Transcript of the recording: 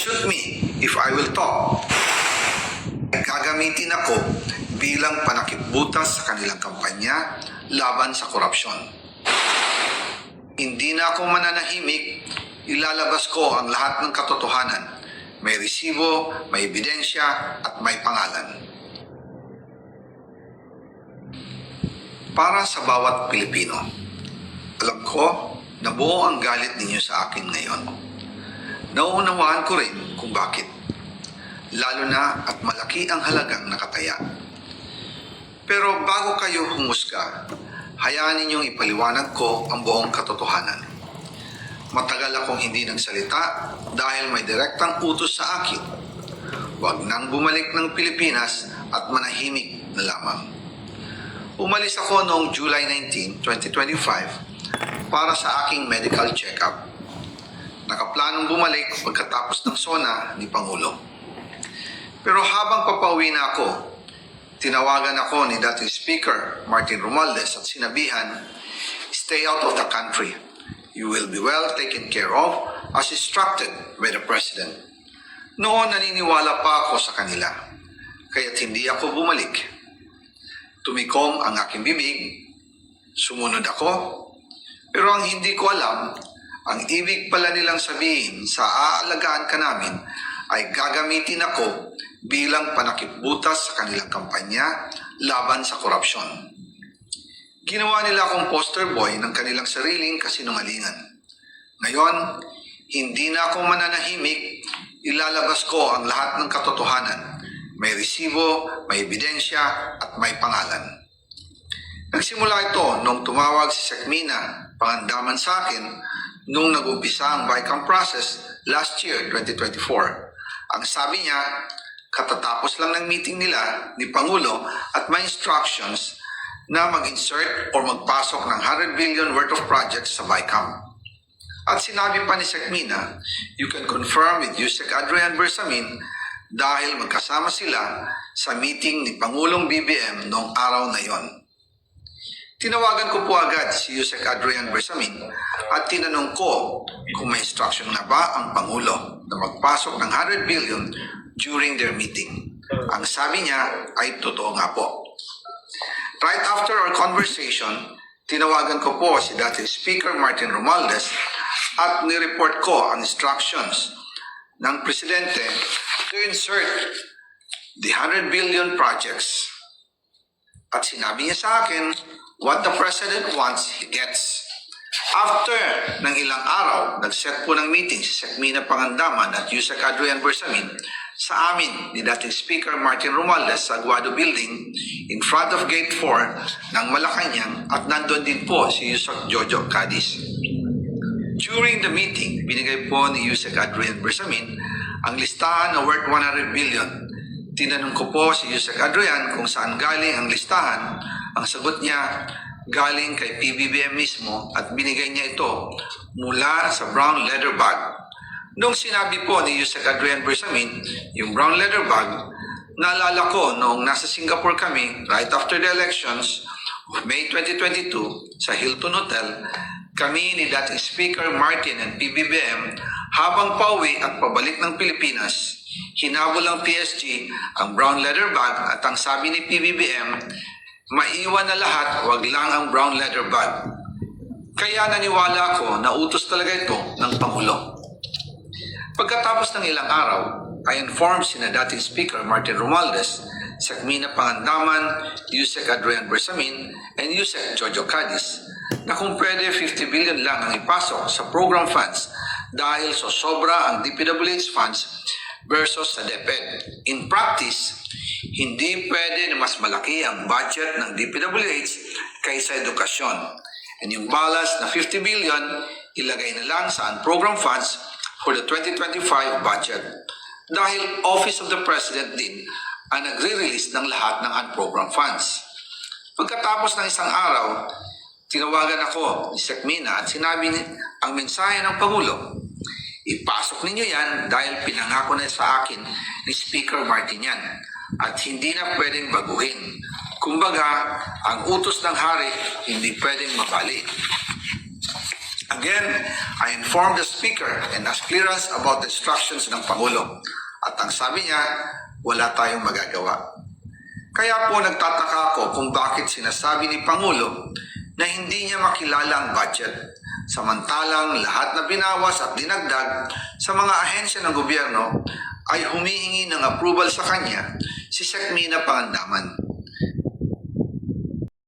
shoot me if I will talk. Gagamitin ako bilang panakipbutas sa kanilang kampanya laban sa korupsyon. Hindi na ako mananahimik, ilalabas ko ang lahat ng katotohanan. May resibo, may ebidensya, at may pangalan. Para sa bawat Pilipino, alam ko na buo ang galit ninyo sa akin ngayon. Nauunawaan ko rin kung bakit. Lalo na at malaki ang halagang nakataya. Pero bago kayo humusga, hayaan ninyong ipaliwanag ko ang buong katotohanan. Matagal akong hindi nagsalita dahil may direktang utos sa akin. Huwag nang bumalik ng Pilipinas at manahimik na lamang. Umalis ako noong July 19, 2025 para sa aking medical check-up. Nakaplanong bumalik pagkatapos ng SONA ni Pangulo. Pero habang papauwi na ako, tinawagan ako ni dating Speaker Martin Romualdez at sinabihan, "Stay out of the country. You will be well taken care of as instructed by the President." Noon naniniwala pa ako sa kanila, kaya't hindi ako bumalik. Tumikom ang aking bibig, sumunod ako, pero ang hindi ko alam, ang ibig pala nilang sabihin sa aalagaan ka namin ay gagamitin ako bilang panakipbutas sa kanilang kampanya laban sa korupsyon. Ginawa nila akong poster boy ng kanilang sariling kasinungalingan. Ngayon, hindi na ako mananahimik, ilalabas ko ang lahat ng katotohanan. May resibo, may ebidensya, at may pangalan. Nagsimula ito nung tumawag si Sekmina Pangandaman sa akin nung nag-umpisa ang BICAM process last year, 2024. Ang sabi niya, katatapos lang ng meeting nila ni Pangulo at may instructions na mag-insert or magpasok ng 100 billion worth of projects sa BICAM. At sinabi pa ni Sekmina, you can confirm with Yusek Adrian Bersamin dahil magkasama sila sa meeting ni Pangulong BBM noong araw na yon. Tinawagan ko po agad si Yusek Adrian Bersamin at tinanong ko kung may instruction na ba ang Pangulo na magpasok ng 100 billion during their meeting. Ang sabi niya ay totoo nga po. Right after our conversation, tinawagan ko po si dating Speaker Martin Romualdez at nireport ko ang instructions ng Presidente to insert the 100 billion projects. At sinabi niya sa akin, what the President wants, he gets. After ng ilang araw, nag-set po ng meeting si Sekmina Pangandaman at Yusek Adrian Bersamin sa amin ni dating Speaker Martin Romualdez sa Aguado Building in front of Gate 4 ng Malacanang at nandun din po si Yusek Jojo Cadiz. During the meeting, binigay po ni Yusek Adrian Bersamin ang listahan na worth 100 billion. Tinanong ko po si Yusek Adrian kung saan galing ang listahan. Ang sagot niya, galing kay PBBM mismo at binigay niya ito mula sa brown leather bag. Nung sinabi po ni Yusek Adrian Bersamin, yung brown leather bag, naalala ko noong nasa Singapore kami right after the elections of May 2022 sa Hilton Hotel, kami ni dating Speaker Martin and PBBM habang pauwi at pabalik ng Pilipinas, hinabol ng PSG ang brown leather bag at ang sabi ni PBBM, maiwan na lahat, wag lang ang brown leather bag. Kaya naniwala ako na utos talaga ito ng Pangulo. Pagkatapos ng ilang araw, I informed sina dating Speaker Martin Romualdez, Sekmina Pangandaman, Yusek Adrian Bersamin, and Yusek Jojo Cadiz na kung pwede 50 billion lang ang ipasok sa program funds dahil so sobra ang DPWH funds versus sa DepEd. In practice, hindi pwede na mas malaki ang budget ng DPWH kaysa edukasyon. And yung balance na 50 billion, ilagay na lang sa unprogram funds for the 2025 budget. Dahil Office of the President din ang nagre-release ng lahat ng unprogram funds. Pagkatapos ng isang araw, tinawagan ako ni Sekmina at sinabi ang mensahe ng Pangulo, ipasok ninyo yan dahil pinangako na sa akin ni Speaker Martin yan at hindi na pwedeng baguhin. Kumbaga, ang utos ng hari hindi pwedeng mabali. Again, I informed the Speaker and asked clearance about the instructions ng Pangulo. At ang sabi niya, wala tayong magagawa. Kaya po nagtataka ako kung bakit sinasabi ni Pangulo na hindi niya makilala ang budget, samantalang lahat na binawas at dinagdag sa mga ahensya ng gobyerno ay humihingi ng approval sa kanya si Sec. Mina Pangandaman.